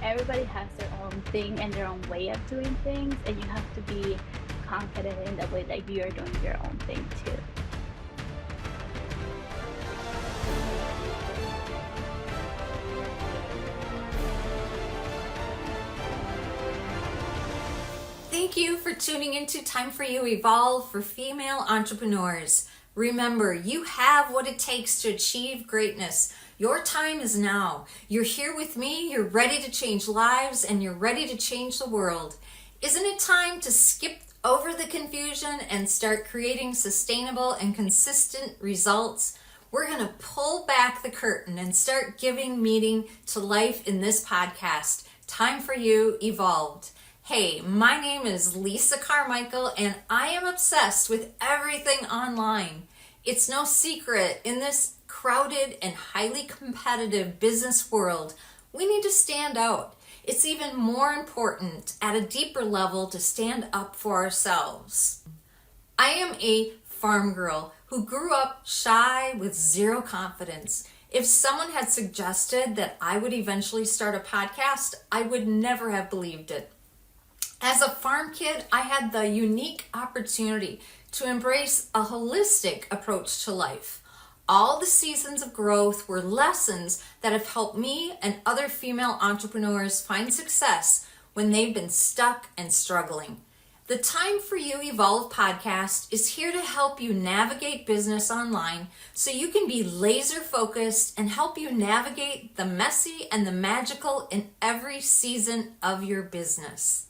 everybody has their own thing and their own way of doing things, and you have to be confident in the way that you are doing your own thing too. Thank you for tuning into Time for You Evolve for female entrepreneurs. Remember, you have what it takes to achieve greatness. Your time is now. You're here with me, you're ready to change lives, and you're ready to change the world. Isn't it time to skip over the confusion and start creating sustainable and consistent results? We're going to pull back the curtain and start giving meaning to life in this podcast. Time for You Evolved. Hey, my name is Lisa Carmichael, and I am obsessed with everything online. It's no secret, in this crowded and highly competitive business world, we need to stand out. It's even more important at a deeper level to stand up for ourselves. I am a farm girl who grew up shy with zero confidence. If someone had suggested that I would eventually start a podcast, I would never have believed it. As a farm kid, I had the unique opportunity to embrace a holistic approach to life. All the seasons of growth were lessons that have helped me and other female entrepreneurs find success when they've been stuck and struggling. The Time for You Evolve podcast is here to help you navigate business online so you can be laser focused and help you navigate the messy and the magical in every season of your business.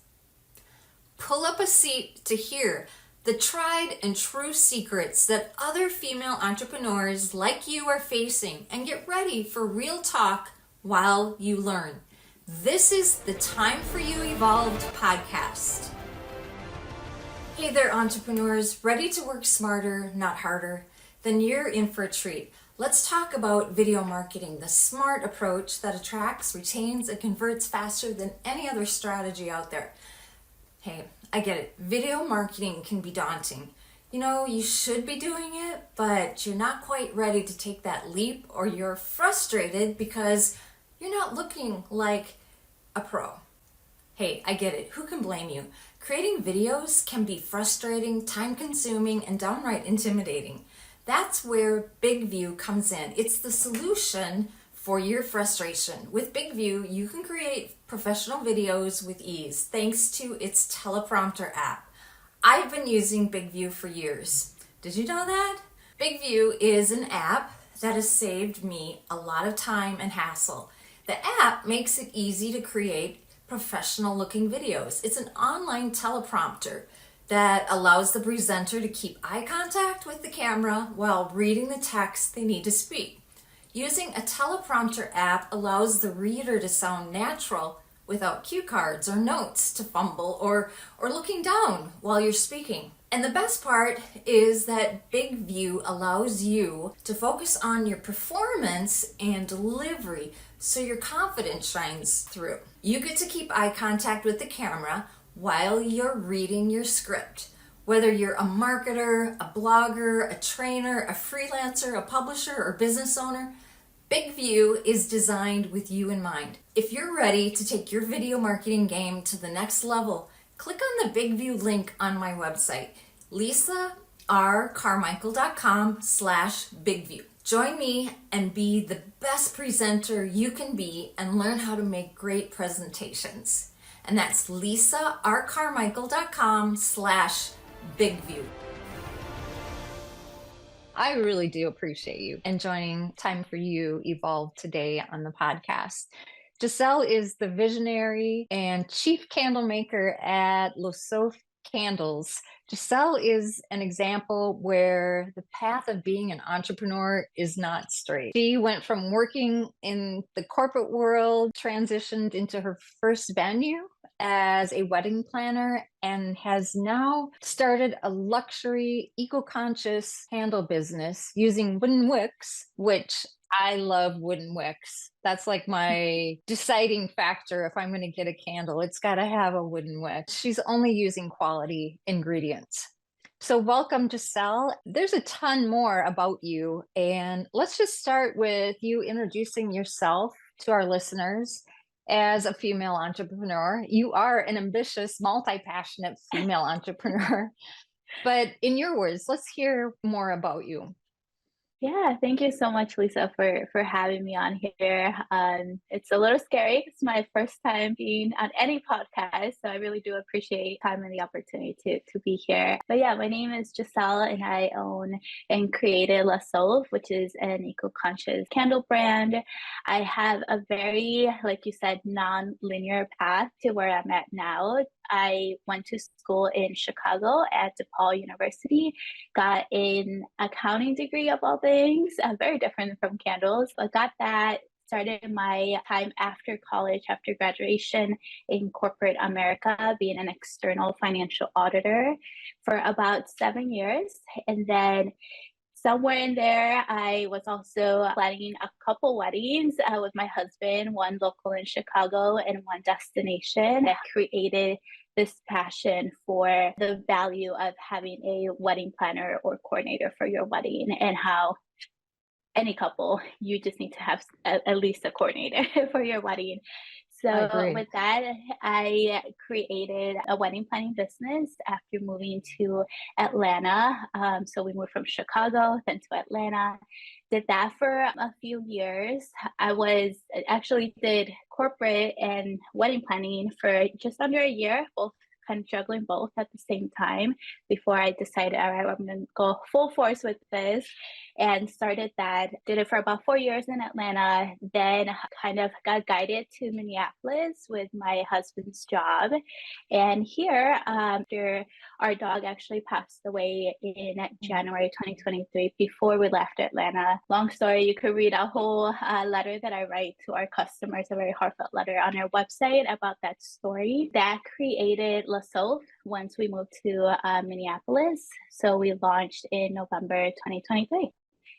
Pull up a seat to hear the tried and true secrets that other female entrepreneurs like you are facing, and get ready for real talk while you learn. This is the Time for You Evolved podcast. Hey there, entrepreneurs, ready to work smarter, not harder? Then you're in for a treat. Let's talk about video marketing, the smart approach that attracts, retains, and converts faster than any other strategy out there. Hey, I get it. Video marketing can be daunting. You know, you should be doing it, but you're not quite ready to take that leap, or you're frustrated because you're not looking like a pro. Hey, I get it. Who can blame you? Creating videos can be frustrating, time-consuming, and downright intimidating. That's where Big View comes in. It's the solution for your frustration. With Big View, you can create professional videos with ease thanks to its teleprompter app. I've been using Big View for years. Did you know that? Big View is an app that has saved me a lot of time and hassle. The app makes it easy to create professional looking videos. It's an online teleprompter that allows the presenter to keep eye contact with the camera while reading the text they need to speak. Using a teleprompter app allows the reader to sound natural without cue cards or notes to fumble or looking down while you're speaking. And the best part is that Big View allows you to focus on your performance and delivery so your confidence shines through. You get to keep eye contact with the camera while you're reading your script. Whether you're a marketer, a blogger, a trainer, a freelancer, a publisher, or business owner, Big View is designed with you in mind. If you're ready to take your video marketing game to the next level, click on the Big View link on my website, lisarcarmichael.com/bigview. Join me and be the best presenter you can be and learn how to make great presentations. And that's lisarcarmichael.com/bigview. I really do appreciate you and joining Time for You Evolve today on the podcast. Giselle is the visionary and chief candle maker at LaSoph Candles. Giselle is an example where the path of being an entrepreneur is not straight. She went from working in the corporate world, transitioned into her first venue as a wedding planner, and has now started a luxury eco-conscious candle business using wooden wicks, which I love wooden wicks. That's like my deciding factor. If I'm going to get a candle, it's got to have a wooden wick. She's only using quality ingredients. So welcome, Giselle. There's a ton more about you, and let's just start with you introducing yourself to our listeners as a female entrepreneur. You are an ambitious, multi-passionate female entrepreneur. But in your words, let's hear more about you. Yeah, thank you so much, Lisa, for having me on here. It's a little scary. It's my first time being on any podcast, so I really do appreciate time and the opportunity to be here. But yeah, my name is Giselle, and I own and created LaSoph, which is an eco-conscious candle brand. I have a very, like you said, non-linear path to where I'm at now. I went to school in Chicago at DePaul University, got an accounting degree of all things, very different from candles. I got that, started my time after college, after graduation in corporate America, being an external financial auditor for about 7 years. And then somewhere in there, I was also planning a couple weddings with my husband, one local in Chicago and one destination. That created this passion for the value of having a wedding planner or coordinator for your wedding, and how any couple, you just need to have at least a coordinator for your wedding. I So agree. with that, I created a wedding planning business after moving to Atlanta. So we moved from Chicago then to Atlanta. Did that for a few years. I was actually did corporate and wedding planning for just under a year, both kind of juggling both at the same time before I decided, all right, I'm going to go full force with this, and started that. Did it for about 4 years in Atlanta, then kind of got guided to Minneapolis with my husband's job. And here, after our dog actually passed away in January 2023, before we left Atlanta. Long story, you could read a whole letter that I write to our customers, a very heartfelt letter on our website about that story. That created LaSoph once we moved to Minneapolis. So we launched in November 2023.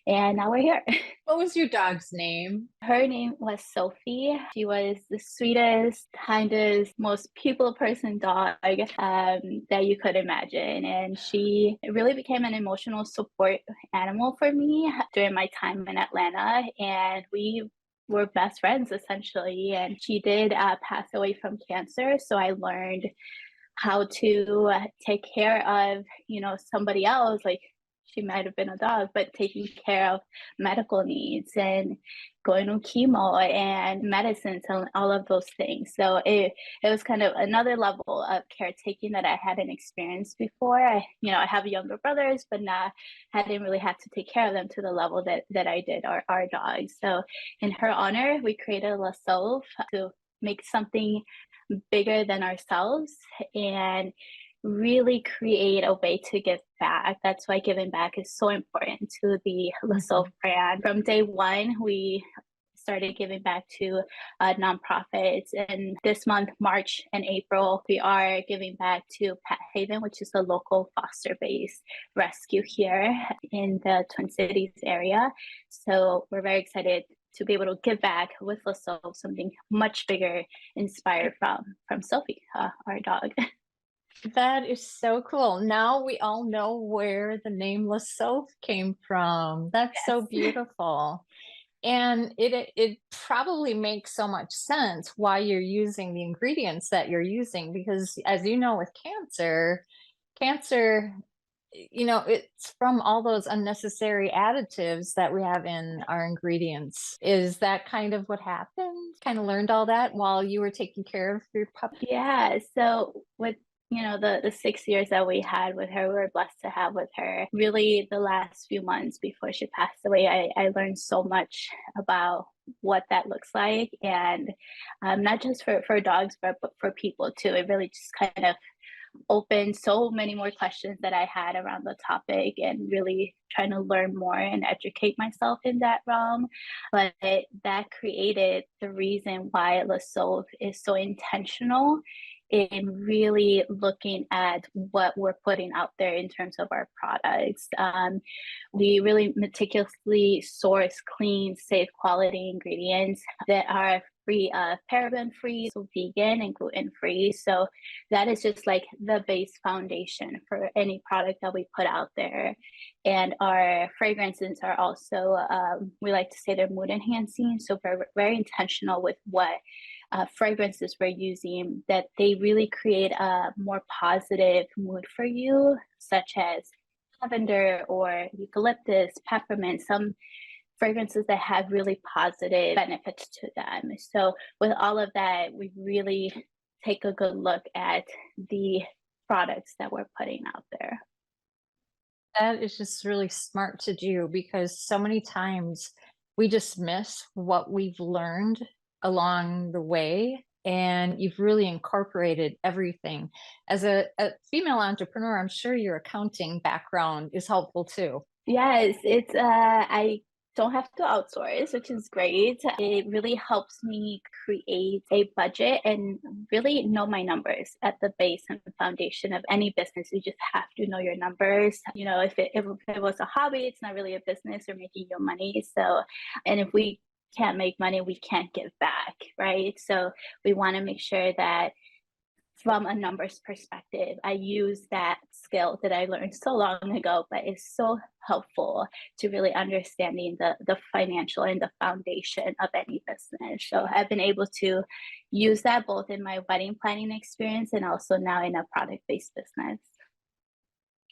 And now we're here. What was your dog's name? Her name was Sophie. She was the sweetest, kindest, most people person dog that you could imagine. And she really became an emotional support animal for me during my time in Atlanta. And we were best friends essentially. And she did pass away from cancer. So I learned how to take care of, somebody else. Like, she might have been a dog, but taking care of medical needs and going on chemo and medicines and all of those things. So it was kind of another level of caretaking that I hadn't experienced before. I have younger brothers, but not hadn't really had to take care of them to the level that I did our dogs. So in her honor, we created LaSoph to make something bigger than ourselves and really create a way to give back. That's why giving back is so important to the LaSoph Mhm. brand. From day one, we started giving back to nonprofits. And this month, March and April, we are giving back to Pet Haven, which is a local foster-based rescue here in the Twin Cities area. So we're very excited to be able to give back with LaSoph, something much bigger, inspired from Sophie, our dog. That is so cool. Now we all know where the name LaSoph came from. That's so Yes. beautiful. And it probably makes so much sense why you're using the ingredients that you're using, because as you know, with cancer, it's from all those unnecessary additives that we have in our ingredients. Is that kind of what happened? Kind of learned all that while you were taking care of your puppy? Yeah, so with the 6 years that we had with her, we were blessed to have with her. Really, the last few months before she passed away, I learned so much about what that looks like, and not just for dogs, but for people too. It really just kind of opened so many more questions that I had around the topic, and really trying to learn more and educate myself in that realm. But that created the reason why LaSoph is so intentional in really looking at what we're putting out there in terms of our products. We really meticulously source clean, safe, quality ingredients that are free, paraben free, so vegan and gluten free. So that is just like the base foundation for any product that we put out there. And our fragrances are also, we like to say they're mood enhancing. So very, very intentional with what fragrances we're using, that they really create a more positive mood for you, such as lavender or eucalyptus, peppermint, some fragrances that have really positive benefits to them. So with all of that, we really take a good look at the products that we're putting out there. That is just really smart to do because so many times we just miss what we've learned along the way. And you've really incorporated everything. As a female entrepreneur, I'm sure your accounting background is helpful too. Yes, it's I don't have to outsource, which is great. It really helps me create a budget and really know my numbers at the base and foundation of any business. You just have to know your numbers. You know, if it was a hobby, it's not really a business or making you money. So, and if we can't make money, we can't give back, right? So we want to make sure that from a numbers perspective, I use that skill that I learned so long ago, but it's so helpful to really understanding the financial and the foundation of any business. So I've been able to use that both in my wedding planning experience and also now in a product-based business.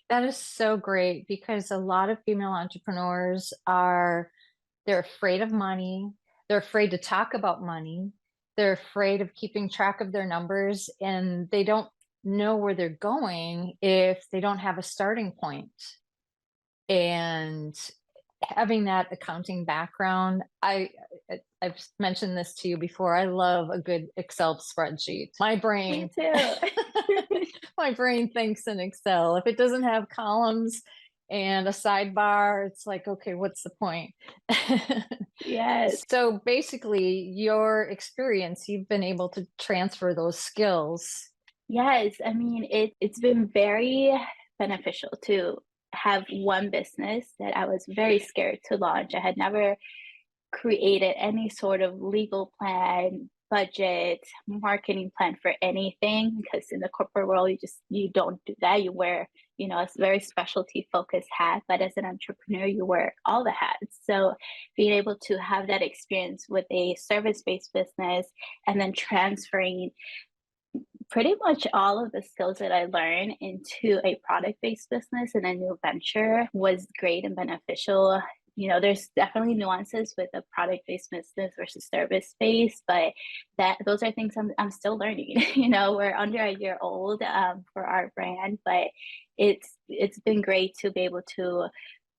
That is so great because a lot of female entrepreneurs are they're afraid of money. They're afraid to talk about money. They're afraid of keeping track of their numbers and they don't know where they're going if they don't have a starting point. And having that accounting background, I've mentioned this to you before. I love a good Excel spreadsheet. My Me brain too. my brain thinks in Excel. If it doesn't have columns and a sidebar, it's like, okay, what's the point? Yes. So basically, your experience, you've been able to transfer those skills. Yes. I mean, it's been very beneficial to have one business that I was very scared to launch. I had never created any sort of legal plan, budget, marketing plan for anything, because in the corporate world you don't do that. You wear, you know, a very specialty focused hat, but as an entrepreneur you wear all the hats. So being able to have that experience with a service-based business and then transferring pretty much all of the skills that I learned into a product based business and a new venture was great and beneficial. You know, there's definitely nuances with a product based business versus service based, but that those are things I'm still learning. You know, we're under a year old for our brand, but it's been great to be able to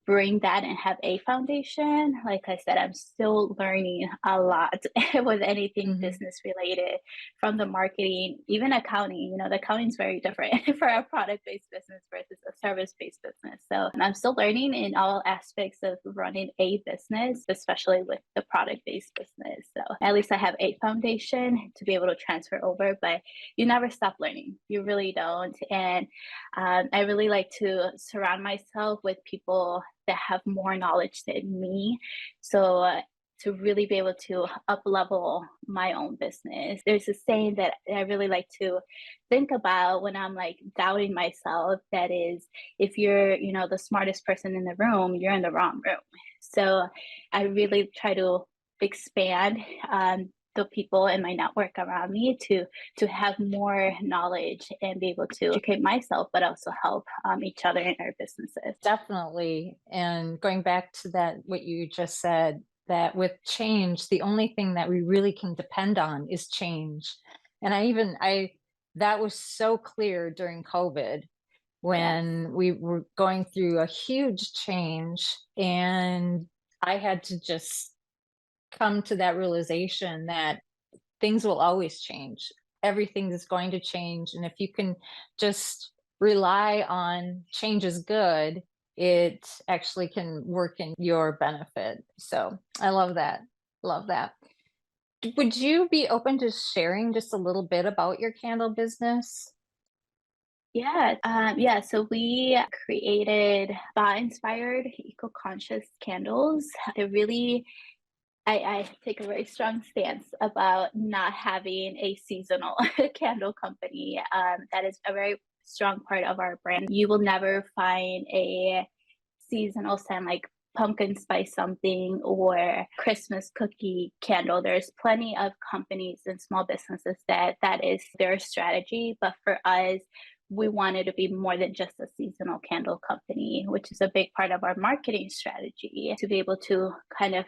bring that and have a foundation. Like I said, I'm still learning a lot with anything Mhm. business related, from the marketing, even accounting. You know, the accounting is very different for a product based business versus a service based business. So I'm still learning in all aspects of running a business, especially with the product based business. So at least I have a foundation to be able to transfer over, but you never stop learning. You really don't. And I really like to surround myself with people that have more knowledge than me. So to really be able to up level my own business. There's a saying that I really like to think about when I'm like doubting myself, that is, if you're, you know, the smartest person in the room, you're in the wrong room. So I really try to expand the people in my network around me to have more knowledge and be able to educate myself, but also help each other in our businesses. Definitely. And going back to that, what you just said, that with change, the only thing that we really can depend on is change. And that was so clear during COVID Yes. when we were going through a huge change. And I had to just come to that realization that things will always change. Everything is going to change. And if you can just rely on change is good, it actually can work in your benefit. So I love that. Love that. Would you be open to sharing just a little bit about your candle business? Yeah. So we created spa-inspired, eco-conscious candles. They're really, I take a very strong stance about not having a seasonal candle company. That is a very strong part of our brand. You will never find a seasonal scent like pumpkin spice something or Christmas cookie candle. There's plenty of companies and small businesses that is their strategy. But for us, we wanted to be more than just a seasonal candle company, which is a big part of our marketing strategy, to be able to kind of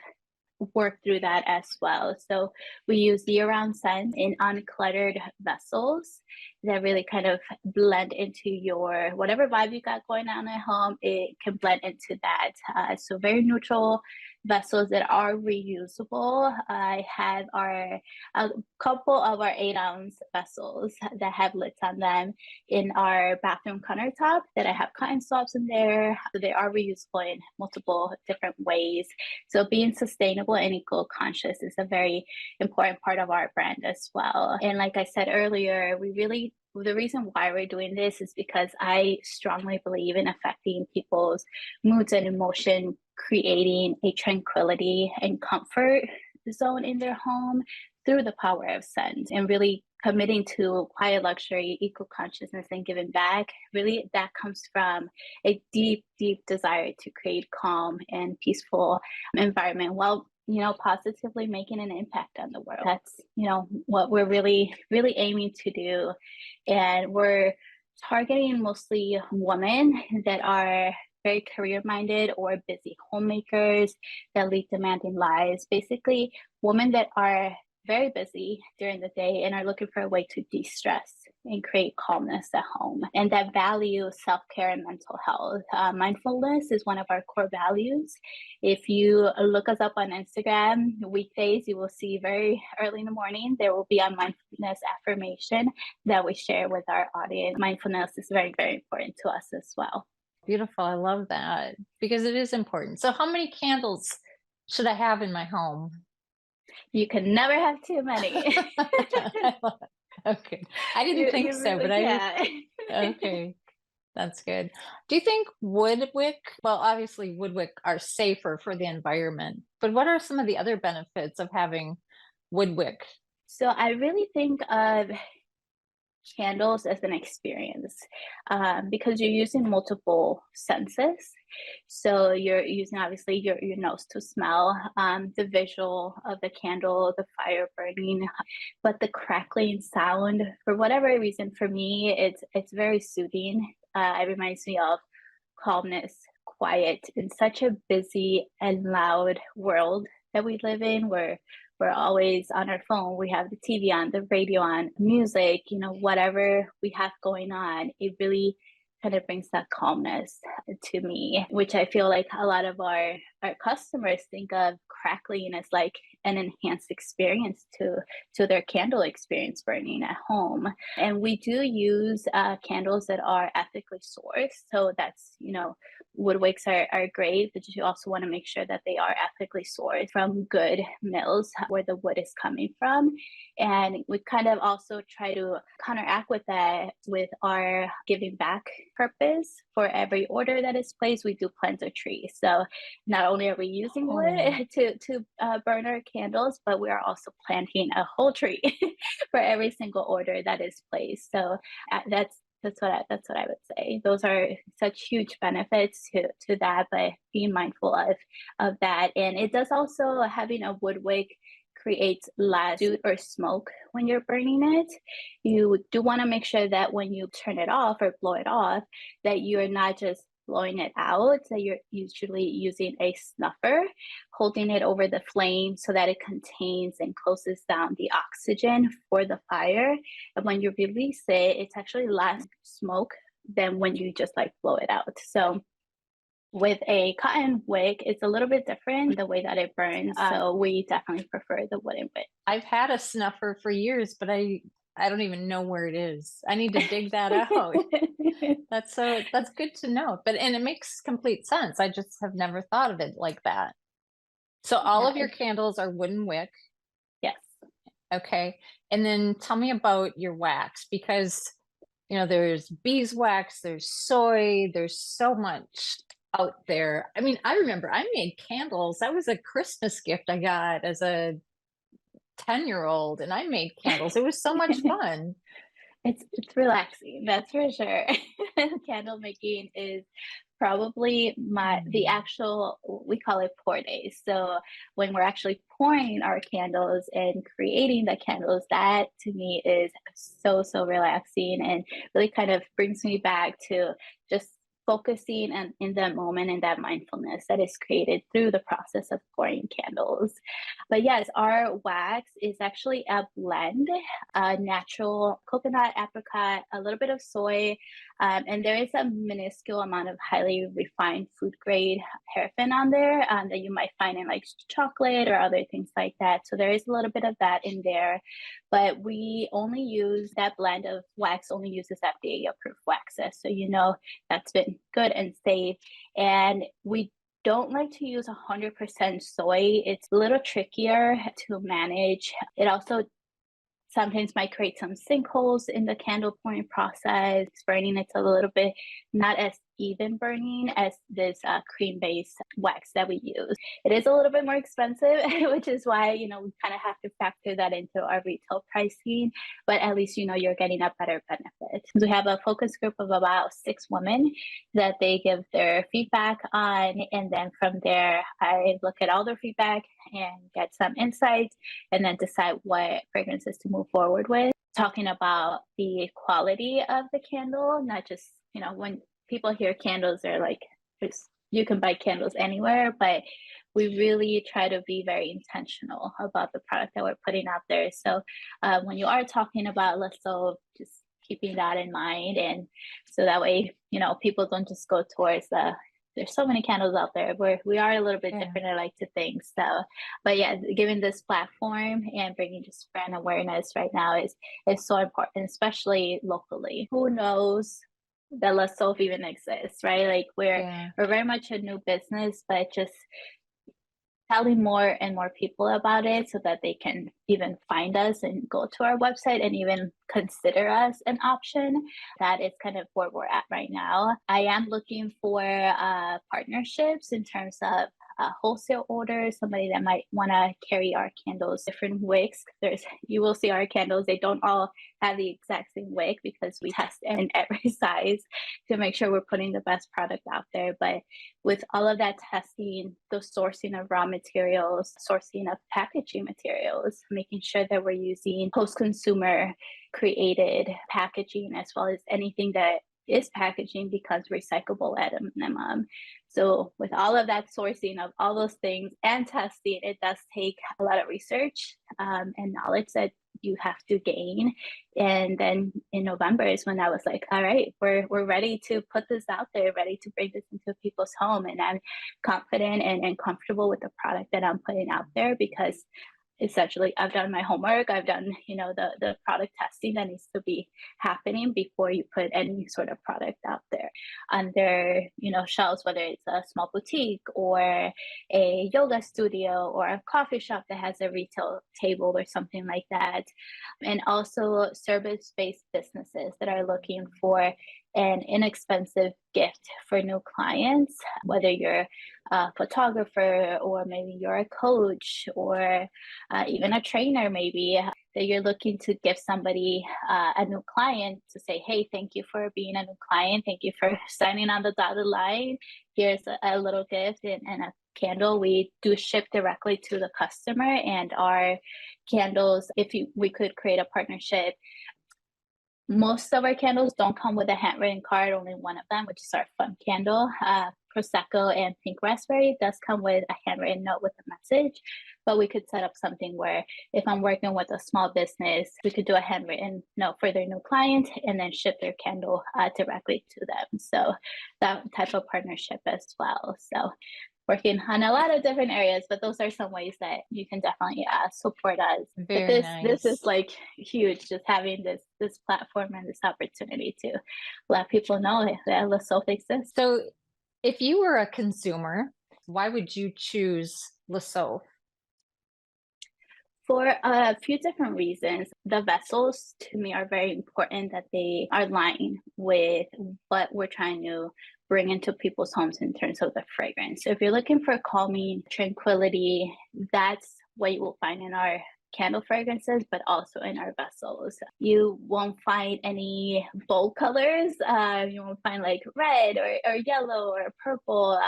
work through that as well. So we use year-round scents in uncluttered vessels that really kind of blend into your whatever vibe you got going on at home. It can blend into that. So very neutral vessels that are reusable. I have a couple of our 8-ounce vessels that have lids on them in our bathroom countertop that I have cotton swabs in there. So they are reusable in multiple different ways. So being sustainable and eco-conscious is a very important part of our brand as well. And like I said earlier, the reason why we're doing this is because I strongly believe in affecting people's moods and emotion, creating a tranquility and comfort zone in their home through the power of scent, and really committing to quiet luxury, eco-consciousness, and giving back. Really, that comes from a deep, deep desire to create calm and peaceful environment while positively making an impact on the world. That's what we're really, really aiming to do, and we're targeting mostly women that are very career-minded or busy homemakers that lead demanding lives. Basically, women that are very busy during the day and are looking for a way to de-stress and create calmness at home, and that value self-care and mental health. Mindfulness is one of our core values. If you look us up on Instagram weekdays, you will see very early in the morning there will be a mindfulness affirmation that we share with our audience. Mindfulness is very, very important to us as well. Beautiful. I love that, because it is important. So how many candles should I have in my home? You can never have too many. Okay. I didn't think so, really but okay. That's good. Do you think woodwick, well, obviously woodwick are safer for the environment, but what are some of the other benefits of having woodwick? So I really think of candles as an experience, because you're using multiple senses. So you're using obviously your nose to smell, the visual of the candle, the fire burning, but the crackling sound, for whatever reason, for me, it's very soothing. It reminds me of calmness, quiet in such a busy and loud world that we live in, where we're always on our phone. We have the TV on, the radio on, music, whatever we have going on. It really kind of brings that calmness to me, which I feel like a lot of our customers think of crackling as like an enhanced experience to their candle experience burning at home. And we do use candles that are ethically sourced. So that's, woodwicks are great, but you also want to make sure that they are ethically sourced from good mills where the wood is coming from. And we kind of also try to counteract with that with our giving back purpose. For every order that is placed, we do plant a tree. So not only are we using wood to burn our candles, but we are also planting a whole tree for every single order that is placed. So that's what I would say. Those are such huge benefits to that, but being mindful of that. And it does also, having a wood wick creates less soot or smoke when you're burning it. You do want to make sure that when you turn it off or blow it off, that you're not just blowing it out, that you're usually using a snuffer, holding it over the flame so that it contains and closes down the oxygen for the fire. And when you release it, it's actually less smoke than when you just like blow it out. So with a cotton wick, it's a little bit different the way that it burns. So we definitely prefer the wooden wick. I've had a snuffer for years, but I don't even know where it is. I need to dig that out. That's good to know. And it makes complete sense. I just have never thought of it like that. So all of your candles are wooden wick. Yes. Okay. And then tell me about your wax, because there's beeswax, there's soy, there's so much out there. I mean, I remember I made candles. That was a Christmas gift I got as a 10-year-old, and I made candles. It was so much fun. It's relaxing, that's for sure. Candle making is probably the Mm. actual, we call it pour days. So when we're actually pouring our candles and creating the candles, that to me is so relaxing and really kind of brings me back to just focusing and in that moment and that mindfulness that is created through the process of pouring candles. But yes, our wax is actually a blend, natural coconut, apricot, a little bit of soy, and there is a minuscule amount of highly refined food grade paraffin on there, that you might find in like chocolate or other things like that. So there is a little bit of that in there, but we only use that blend of wax, only uses FDA approved waxes. So, that's been good and safe. And we don't like to use 100% soy. It's a little trickier to manage. It also sometimes might create some sinkholes in the candle pouring process. Burning, it's a little bit not as even burning as this cream based wax that we use. It is a little bit more expensive, which is why, we kind of have to factor that into our retail pricing, but at least, you're getting a better benefit. We have a focus group of about 6 women that they give their feedback on. And then from there, I look at all their feedback and get some insights and then decide what fragrances to move forward with. Talking about the quality of the candle, not just, when people hear candles, they're like, you can buy candles anywhere, but we really try to be very intentional about the product that we're putting out there. So when you are talking about LaSoph, just keeping that in mind. And so that way, people don't just go towards there's so many candles out there where we are a little bit different, I like to think. So, but yeah, giving this platform and bringing just brand awareness right now is so important, especially locally. Who knows that LaSoph even exists, right? Like we're very much a new business, but just telling more and more people about it so that they can even find us and go to our website and even consider us an option. That is kind of where we're at right now. I am looking for partnerships in terms of wholesale orders, somebody that might want to carry our candles, different wicks. You will see our candles, they don't all have the exact same wick because we test in every size to make sure we're putting the best product out there. But with all of that testing, the sourcing of raw materials, sourcing of packaging materials, making sure that we're using post-consumer created packaging as well as anything that is packaging becomes recyclable at a minimum. So with all of that sourcing of all those things and testing, it does take a lot of research and knowledge that you have to gain. And then in November is when I was like, all right, we're ready to put this out there, ready to bring this into people's home. And I'm confident and comfortable with the product that I'm putting out there because essentially I've done my homework. I've done, the product testing that needs to be happening before you put any sort of product out there on their, shelves, whether it's a small boutique or a yoga studio or a coffee shop that has a retail table or something like that. And also service-based businesses that are looking for an inexpensive gift for new clients, whether you're a photographer or maybe you're a coach or even a trainer, maybe that you're looking to give somebody a new client to say, hey, thank you for being a new client. Thank you for signing on the dotted line. Here's a little gift and a candle. We do ship directly to the customer, and our candles, we could create a partnership. Most of our candles don't come with a handwritten card, only one of them, which is our fun candle. Prosecco and pink raspberry does come with a handwritten note with a message, but we could set up something where if I'm working with a small business, we could do a handwritten note for their new client and then ship their candle directly to them. So that type of partnership as well. So working on a lot of different areas, but those are some ways that you can definitely support us. Very This is nice. like huge, just having this platform and this opportunity to let people know that LaSoph exists. So, if you were a consumer, why would you choose LaSoph? For a few different reasons. The vessels to me are very important, that they are aligned with what we're trying to bring into people's homes in terms of the fragrance. So if you're looking for calming, tranquility, that's what you will find in our candle fragrances, but also in our vessels. You won't find any bold colors. You won't find like red or yellow or purple.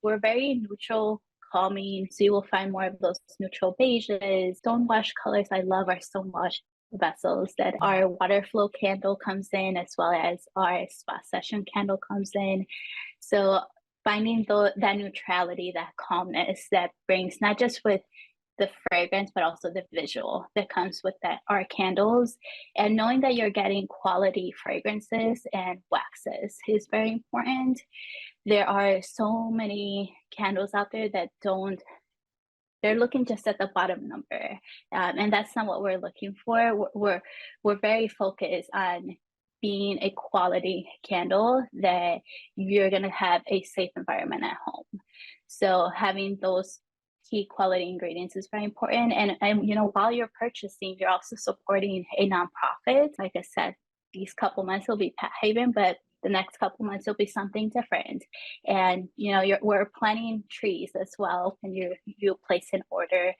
We're very neutral, calming. So you will find more of those neutral beiges, stonewash colors I love our stonewash vessels that our water flow candle comes in, as well as our spa session candle comes in. So finding that neutrality, that calmness that brings not just with the fragrance, but also the visual that comes with our candles. And knowing that you're getting quality fragrances and waxes is very important. There are so many candles out there that they're looking just at the bottom number. And that's not what we're looking for. We're very focused on being a quality candle that you're going to have a safe environment at home. So having those key quality ingredients is very important. And while you're purchasing, you're also supporting a nonprofit. Like I said, these couple months will be Pet Haven, but the next couple months will be something different. And we're planting trees as well, and you place an order.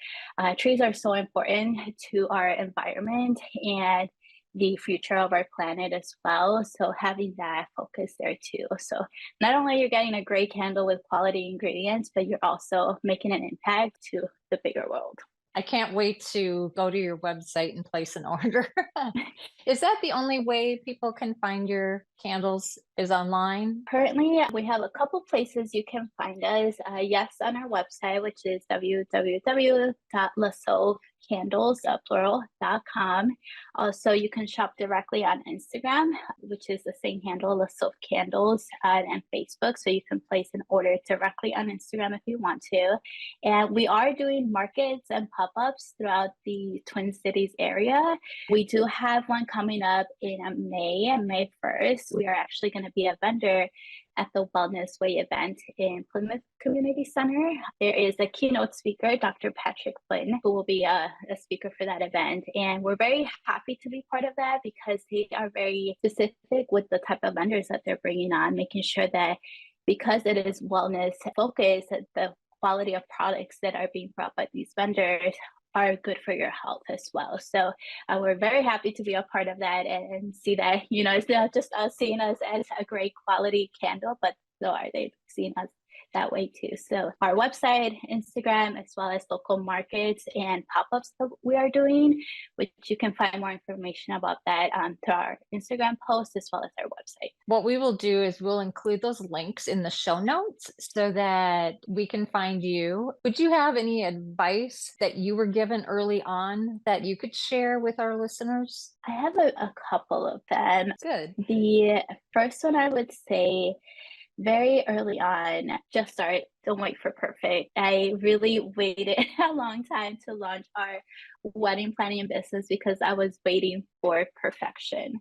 Trees are so important to our environment and the future of our planet as well. So having that focus there too. So not only you're getting a great candle with quality ingredients, but you're also making an impact to the bigger world. I can't wait to go to your website and place an order. Is that the only way people can find your candles is online? Currently, we have a couple places you can find us. Yes, on our website, which is www.lasophcandles.com. Also, you can shop directly on Instagram, which is the same handle, LaSoph Candles, and Facebook. So you can place an order directly on Instagram if you want to. And we are doing markets and pop-ups throughout the Twin Cities area. We do have one coming up in May 1st. We are actually going to be a vendor at the Wellness Way event in Plymouth Community Center. There is a keynote speaker, Dr. Patrick Flynn, who will be a speaker for that event. And we're very happy to be part of that because they are very specific with the type of vendors that they're bringing on, making sure that because it is wellness focused, that the quality of products that are being brought by these vendors are good for your health as well. So we're very happy to be a part of that and see that, it's not just us seeing us as a great quality candle, but so are they seeing us that way too. So our website, Instagram, as well as local markets and pop-ups that we are doing, which you can find more information about that through our Instagram post as well as our website. What we will do is we'll include those links in the show notes so that we can find you. Would you have any advice that you were given early on that you could share with our listeners? I have a couple of them. Good. The first one I would say, very early on, just start. Don't wait for perfect. I really waited a long time to launch our wedding planning business because I was waiting for perfection,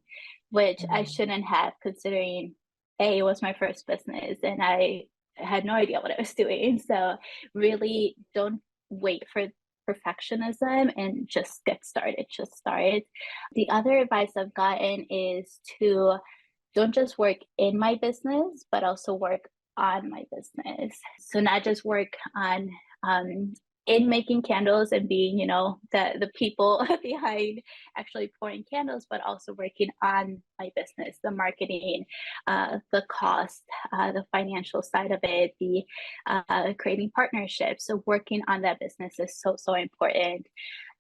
which I shouldn't have, considering it was my first business and I had no idea what I was doing. So really don't wait for perfectionism and just get started. Just start. The other advice I've gotten is to don't just work in my business, but also work on my business. So not just work on in making candles and being, the people behind actually pouring candles, but also working on my business, the marketing, the cost, the financial side of it, the creating partnerships. So working on that business is so, so important.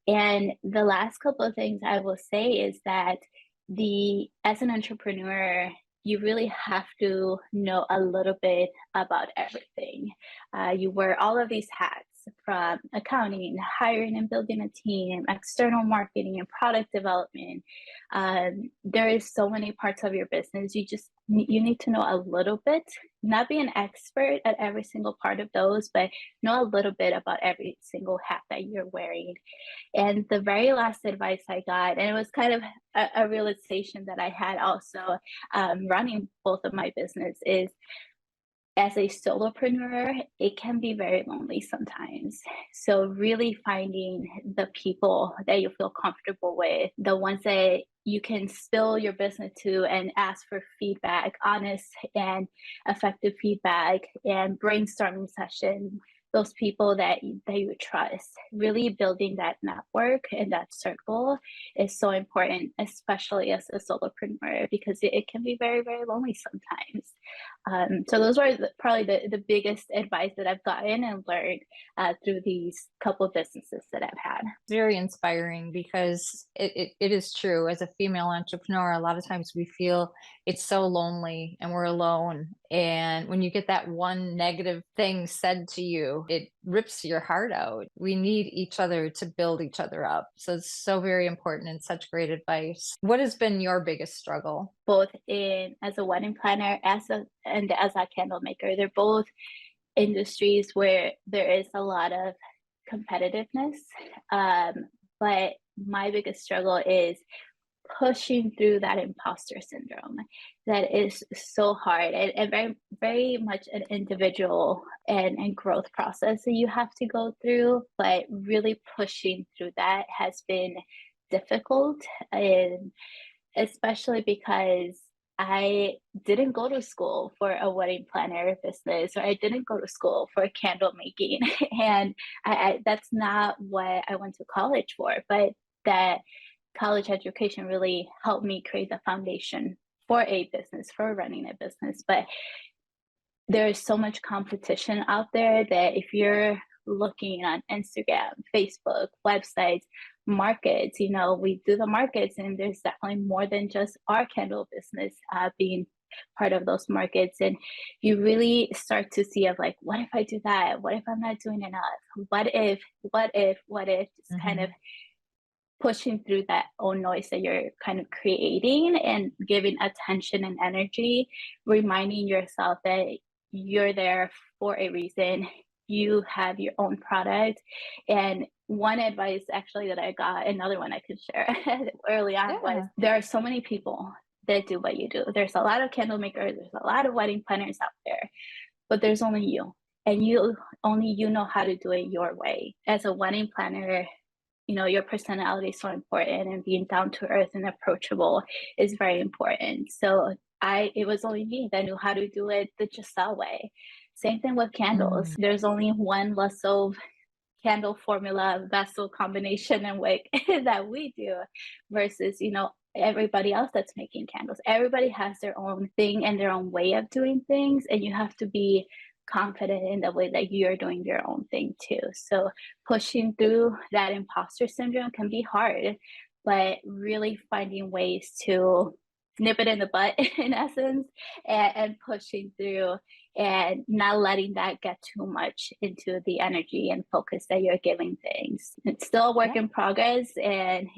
And the last couple of things I will say is that as an entrepreneur, you really have to know a little bit about everything. You wear all of these hats, from accounting, hiring and building a team, external marketing and product development. There is so many parts of your business. You need to know a little bit, not be an expert at every single part of those, but know a little bit about every single hat that you're wearing. And the very last advice I got, and it was kind of a realization that I had also running both of my business, is as a solopreneur, it can be very lonely sometimes. So really finding the people that you feel comfortable with, the ones that you can spill your business to and ask for feedback, honest and effective feedback, and brainstorming sessions those people that you trust. Really building that network and that circle is so important, especially as a solopreneur, because it can be very, very lonely sometimes. So those were probably the biggest advice that I've gotten and learned through these couple of businesses that I've had. Very inspiring, because it is true. As a female entrepreneur, a lot of times we feel it's so lonely and we're alone. And when you get that one negative thing said to you, it rips your heart out. We need each other to build each other up. So it's so very important and such great advice. What has been your biggest struggle? Both in as a wedding planner and as a candle maker, they're both industries where there is a lot of competitiveness. But my biggest struggle is pushing through that imposter syndrome. That is so hard, and very, very much an individual and growth process that you have to go through. But really pushing through that has been difficult, and especially because I didn't go to school for a wedding planner business, or I didn't go to school for candle making. And that's not what I went to college for. But that college education really helped me create the foundation for a business, for running a business. But there is so much competition out there that if you're looking on Instagram, Facebook, websites, markets, we do the markets, and there's definitely more than just our candle business being part of those markets. And you really start to see of like, what if I do that? What if I'm not doing enough? What if, just kind of pushing through that own noise that you're kind of creating and giving attention and energy, reminding yourself that you're there for a reason. You have your own product. And one advice actually that I got, another one I could share early on, was there are so many people that do what you do. There's a lot of candle makers, there's a lot of wedding planners out there, but there's only you. And only you know how to do it your way. As a wedding planner, your personality is so important, and being down to earth and approachable is very important. So it was only me that knew how to do it the Giselle way. Same thing with candles. There's only one LaSoph candle formula, vessel combination, and wick that we do, versus, everybody else that's making candles. Everybody has their own thing and their own way of doing things, and you have to be confident in the way that you're doing your own thing too. So pushing through that imposter syndrome can be hard, but really finding ways to nip it in the butt in essence, and pushing through, and not letting that get too much into the energy and focus that you're giving things. It's still a work in progress, and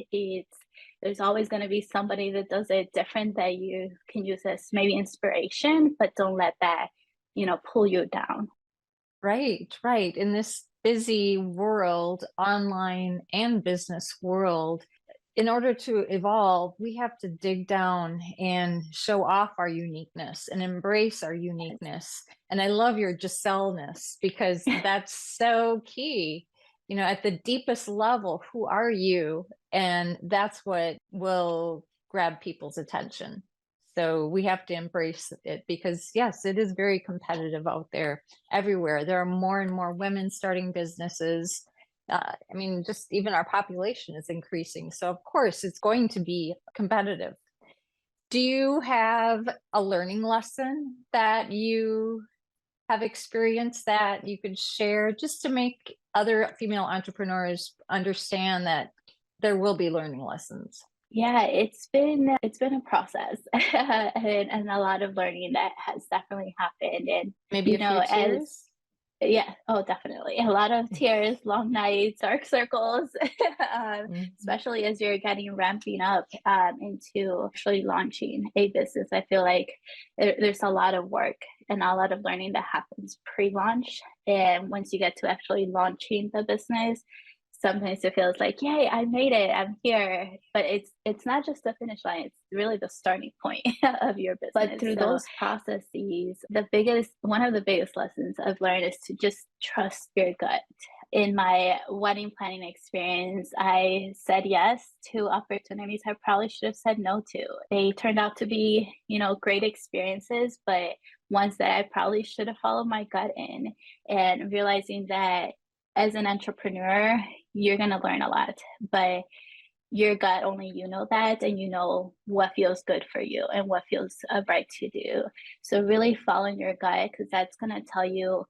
there's always going to be somebody that does it different that you can use as maybe inspiration, but don't let that pull you down. Right. In this busy world, online and business world, in order to evolve, we have to dig down and show off our uniqueness and embrace our uniqueness. And I love your Giselle-ness, because that's so key. At the deepest level, who are you? And that's what will grab people's attention. So we have to embrace it, because yes, it is very competitive out there everywhere. There are more and more women starting businesses. Just even our population is increasing. So of course it's going to be competitive. Do you have a learning lesson that you have experienced that you could share, just to make other female entrepreneurs understand that there will be learning lessons? Yeah, it's been a process, and a lot of learning that has definitely happened. And Maybe a few tears? Yeah, oh, definitely. A lot of tears, long nights, dark circles, especially as you're ramping up into actually launching a business. I feel like there's a lot of work and a lot of learning that happens pre-launch. And once you get to actually launching the business, sometimes it feels like, yay, I made it, I'm here. But it's not just the finish line, it's really the starting point of your business. But through those processes, one of the biggest lessons I've learned is to just trust your gut. In my wedding planning experience, I said yes to opportunities I probably should have said no to. They turned out to be, great experiences, but ones that I probably should have followed my gut in, and realizing that as an entrepreneur, you're going to learn a lot, but your gut, only you know that, and you know what feels good for you and what feels right to do. So really following your gut, because that's going to tell you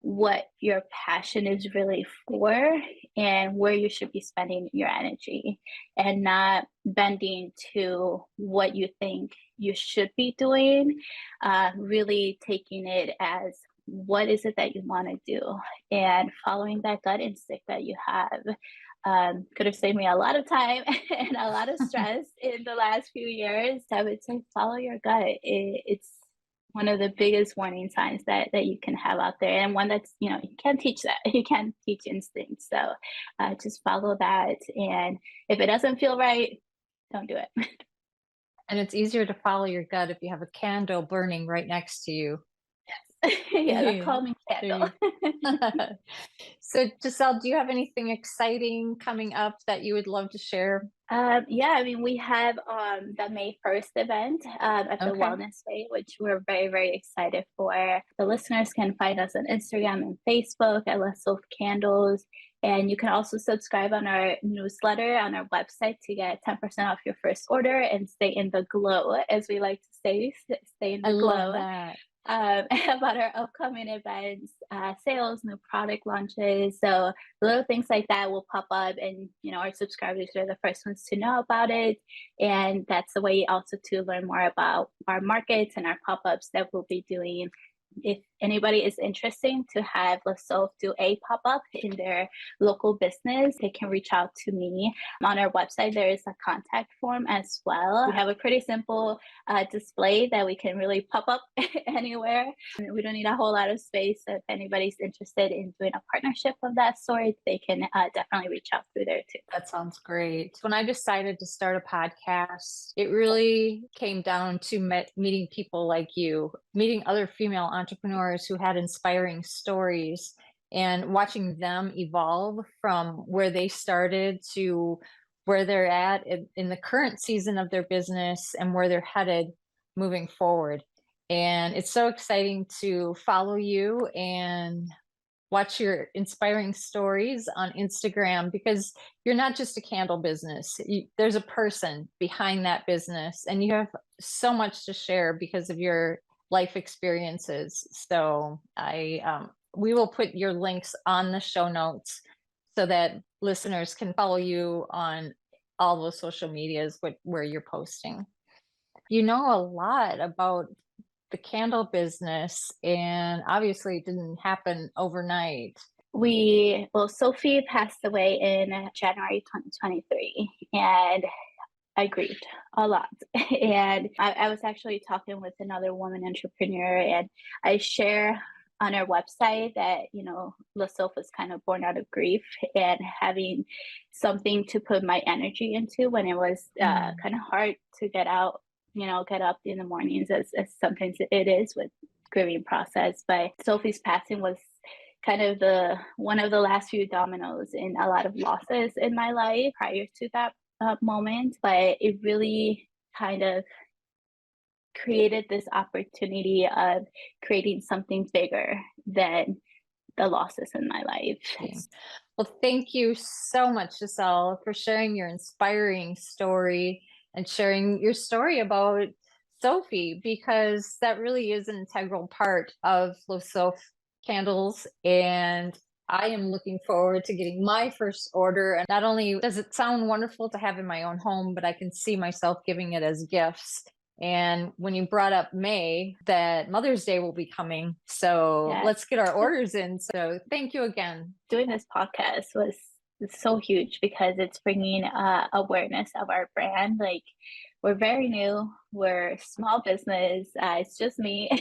what your passion is really for and where you should be spending your energy, and not bending to what you think you should be doing. Really taking it as, what is it that you want to do, and following that gut instinct that you have. Could have saved me a lot of time and a lot of stress in the last few years. I would say follow your gut. It's one of the biggest warning signs that you can have out there, and one that's, you can't teach that. You can't teach instinct. So just follow that, and if it doesn't feel right, don't do it. And it's easier to follow your gut if you have a candle burning right next to you. Yeah, the calming candle. So, Giselle, do you have anything exciting coming up that you would love to share? Yeah, I mean, we have the May 1st event at the Okay. Wellness Day, which we're very, very excited for. The listeners can find us on Instagram and Facebook at LaSoph Candles. And you can also subscribe on our newsletter on our website to get 10% off your first order and stay in the glow, as we like to say, stay in I the love glow. that. About our upcoming events, sales, new product launches. So little things like that will pop up, and our subscribers are the first ones to know about it. And that's the way also to learn more about our markets and our pop-ups that we'll be doing. If anybody is interested to have LaSoph do a pop-up in their local business, they can reach out to me. On our website, there is a contact form as well. We have a pretty simple display that we can really pop up anywhere. We don't need a whole lot of space. So if anybody's interested in doing a partnership of that sort, they can definitely reach out through there too. That sounds great. When I decided to start a podcast, it really came down to meeting people like you, meeting other female entrepreneurs who had inspiring stories, and watching them evolve from where they started to where they're at in the current season of their business and where they're headed moving forward. And it's so exciting to follow you and watch your inspiring stories on Instagram, because you're not just a candle business. There's a person behind that business, and you have so much to share because of your life experiences. So we will put your links on the show notes so that listeners can follow you on all those social medias where you're posting. You know a lot about the candle business, and obviously it didn't happen overnight. Sophie passed away in January 2023, and I grieved a lot. And I was actually talking with another woman entrepreneur, and I share on our website that, LaSoph was kind of born out of grief and having something to put my energy into when it was kind of hard to get out, get up in the mornings, as sometimes it is with grieving process. But Sophie's passing was kind of one of the last few dominoes in a lot of losses in my life prior to that moment. But it really kind of created this opportunity of creating something bigger than the losses in my life. Okay. Well, thank you so much, Giselle, for sharing your inspiring story and sharing your story about Sophie, because that really is an integral part of LaSoph Candles. And I am looking forward to getting my first order. And not only does it sound wonderful to have in my own home, but I can see myself giving it as gifts. And when you brought up May, that Mother's Day will be coming. So Yes. Let's get our orders in. So thank you again. Doing this podcast was so huge because it's bringing awareness of our brand. Like, we're very new, we're a small business, it's just me,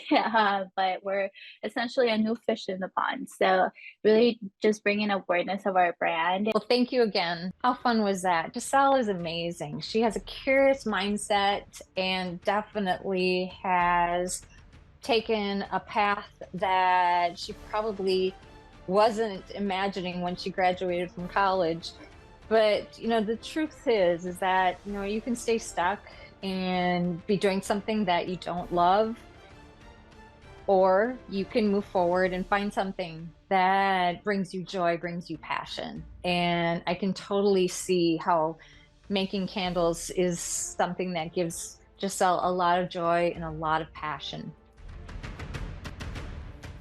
but we're essentially a new fish in the pond. So really just bringing awareness of our brand. Well, thank you again. How fun was that? Giselle is amazing. She has a curious mindset and definitely has taken a path that she probably wasn't imagining when she graduated from college. But the truth is that you can stay stuck and be doing something that you don't love, or you can move forward and find something that brings you joy, brings you passion. And I can totally see how making candles is something that gives Giselle a lot of joy and a lot of passion.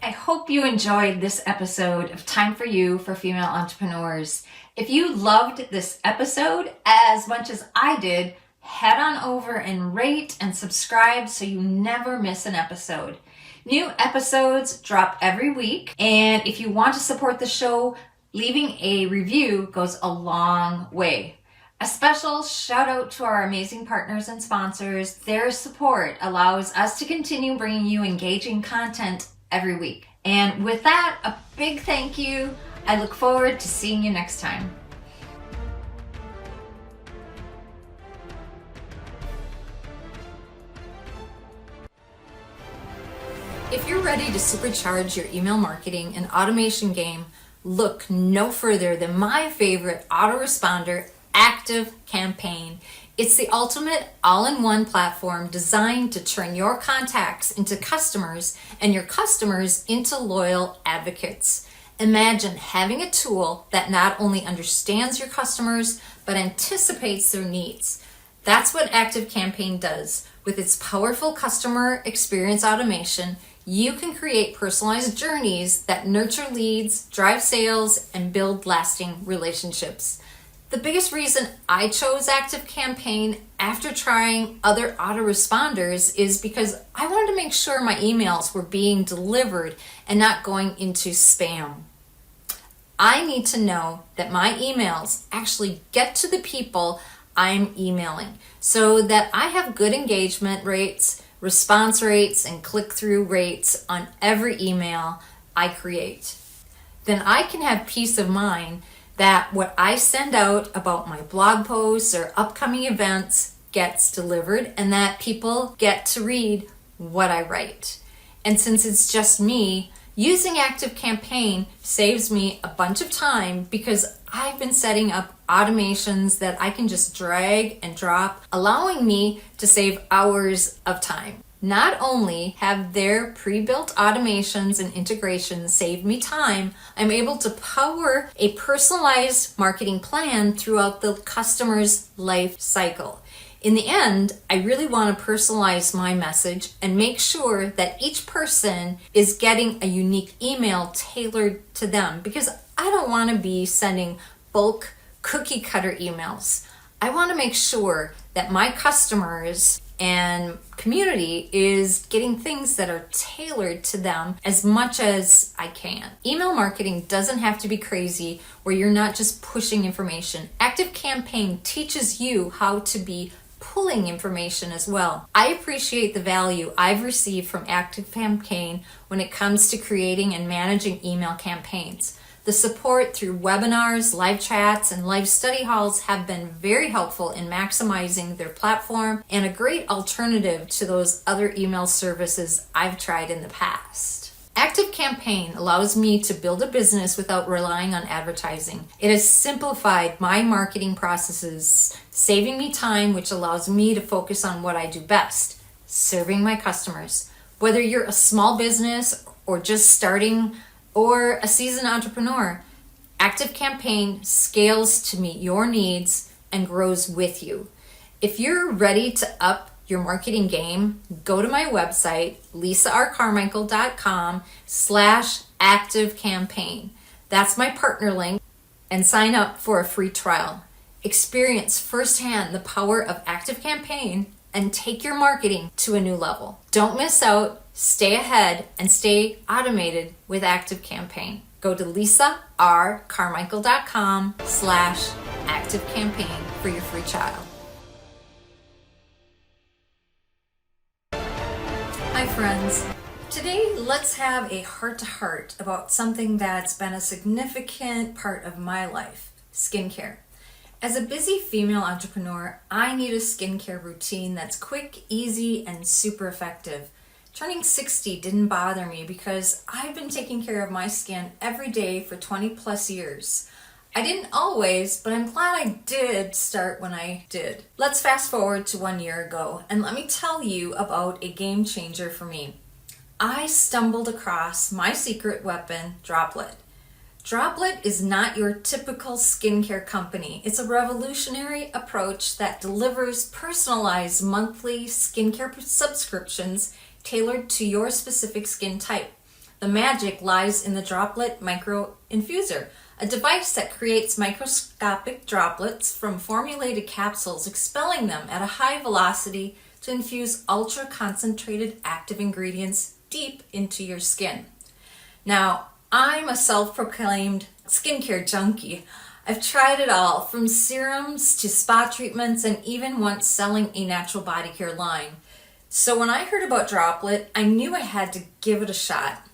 I hope you enjoyed this episode of Time for You for Female Entrepreneurs. If you loved this episode as much as I did, head on over and rate and subscribe so you never miss an episode. New episodes drop every week, and if you want to support the show, leaving a review goes a long way. A special shout out to our amazing partners and sponsors. Their support allows us to continue bringing you engaging content every week. And with that, a big thank you. I look forward to seeing you next time. If you're ready to supercharge your email marketing and automation game, look no further than my favorite autoresponder, ActiveCampaign. It's the ultimate all-in-one platform designed to turn your contacts into customers and your customers into loyal advocates. Imagine having a tool that not only understands your customers, but anticipates their needs. That's what ActiveCampaign does. With its powerful customer experience automation, you can create personalized journeys that nurture leads, drive sales, and build lasting relationships. The biggest reason I chose ActiveCampaign after trying other autoresponders is because I wanted to make sure my emails were being delivered and not going into spam. I need to know that my emails actually get to the people I'm emailing so that I have good engagement rates, response rates, and click-through rates on every email I create. Then I can have peace of mind that what I send out about my blog posts or upcoming events gets delivered and that people get to read what I write. And since it's just me, using ActiveCampaign saves me a bunch of time because I've been setting up automations that I can just drag and drop, allowing me to save hours of time. Not only have their pre-built automations and integrations saved me time, I'm able to power a personalized marketing plan throughout the customer's life cycle. In the end, I really want to personalize my message and make sure that each person is getting a unique email tailored to them because I don't want to be sending bulk cookie cutter emails. I want to make sure that my customers and community is getting things that are tailored to them as much as I can. Email marketing doesn't have to be crazy where you're not just pushing information. ActiveCampaign teaches you how to be pulling information as well. I appreciate the value I've received from ActiveCampaign when it comes to creating and managing email campaigns. The support through webinars, live chats, and live study halls have been very helpful in maximizing their platform and a great alternative to those other email services I've tried in the past. ActiveCampaign allows me to build a business without relying on advertising. It has simplified my marketing processes, saving me time, which allows me to focus on what I do best, serving my customers. Whether you're a small business or just starting or a seasoned entrepreneur, ActiveCampaign scales to meet your needs and grows with you. If you're ready to up your marketing game, go to my website, lisarcarmichael.com/ActiveCampaign. That's my partner link, and sign up for a free trial. Experience firsthand the power of ActiveCampaign and take your marketing to a new level. Don't miss out. Stay ahead and stay automated with ActiveCampaign. Go to lisarcarmichael.com/ActiveCampaign for your free trial. Hi friends. Today let's have a heart-to-heart about something that's been a significant part of my life, skincare. As a busy female entrepreneur, I need a skincare routine that's quick, easy, and super effective. Turning 60 didn't bother me because I've been taking care of my skin every day for 20 plus years. I didn't always, but I'm glad I did start when I did. Let's fast forward to 1 year ago and let me tell you about a game changer for me. I stumbled across my secret weapon, Droplet. Droplet is not your typical skincare company. It's a revolutionary approach that delivers personalized monthly skincare subscriptions tailored to your specific skin type. The magic lies in the Droplet Micro Infuser, a device that creates microscopic droplets from formulated capsules, expelling them at a high velocity to infuse ultra-concentrated active ingredients deep into your skin. Now, I'm a self-proclaimed skincare junkie. I've tried it all, from serums to spa treatments, and even once selling a natural body care line. So when I heard about Droplet, I knew I had to give it a shot.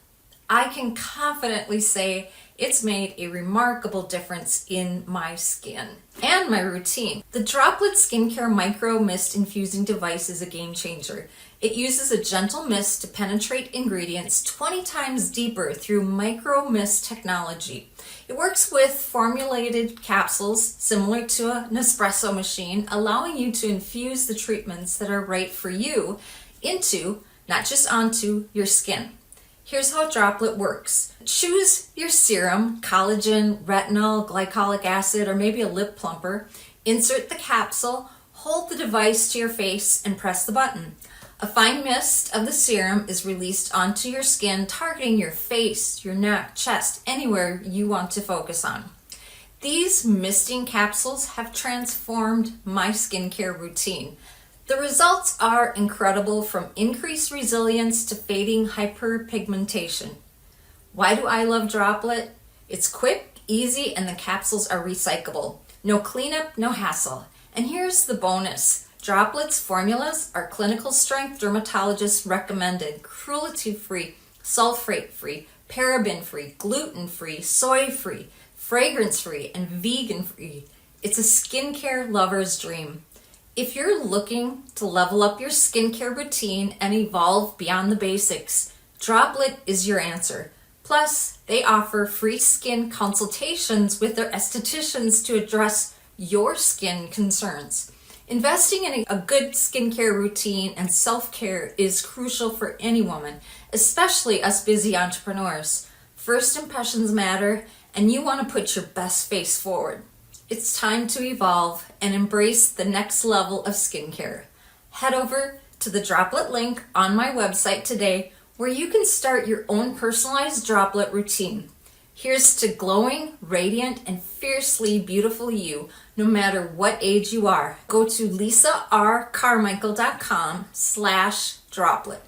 I can confidently say it's made a remarkable difference in my skin and my routine. The Droplet Skincare Micro Mist Infusing Device is a game changer. It uses a gentle mist to penetrate ingredients 20 times deeper through micro mist technology. It works with formulated capsules similar to an espresso machine, allowing you to infuse the treatments that are right for you into, not just onto, your skin. Here's how Droplet works. Choose your serum, collagen, retinol, glycolic acid, or maybe a lip plumper. Insert the capsule, hold the device to your face, and press the button. A fine mist of the serum is released onto your skin, targeting your face, your neck, chest, anywhere you want to focus on. These misting capsules have transformed my skincare routine. The results are incredible, from increased resilience to fading hyperpigmentation. Why do I love Droplet? It's quick, easy, and the capsules are recyclable. No cleanup, no hassle. And here's the bonus. Droplet's formulas are clinical strength, dermatologist recommended, cruelty-free, sulfate-free, paraben-free, gluten-free, soy-free, fragrance-free, and vegan-free. It's a skincare lover's dream. If you're looking to level up your skincare routine and evolve beyond the basics, Droplet is your answer. Plus, they offer free skin consultations with their estheticians to address your skin concerns. Investing in a good skincare routine and self-care is crucial for any woman, especially us busy entrepreneurs. First impressions matter, and you want to put your best face forward. It's time to evolve and embrace the next level of skincare. Head over to the Droplet link on my website today, where you can start your own personalized Droplet routine. Here's to glowing, radiant, and fiercely beautiful you, no matter what age you are. Go to lisarcarmichael.com/droplet.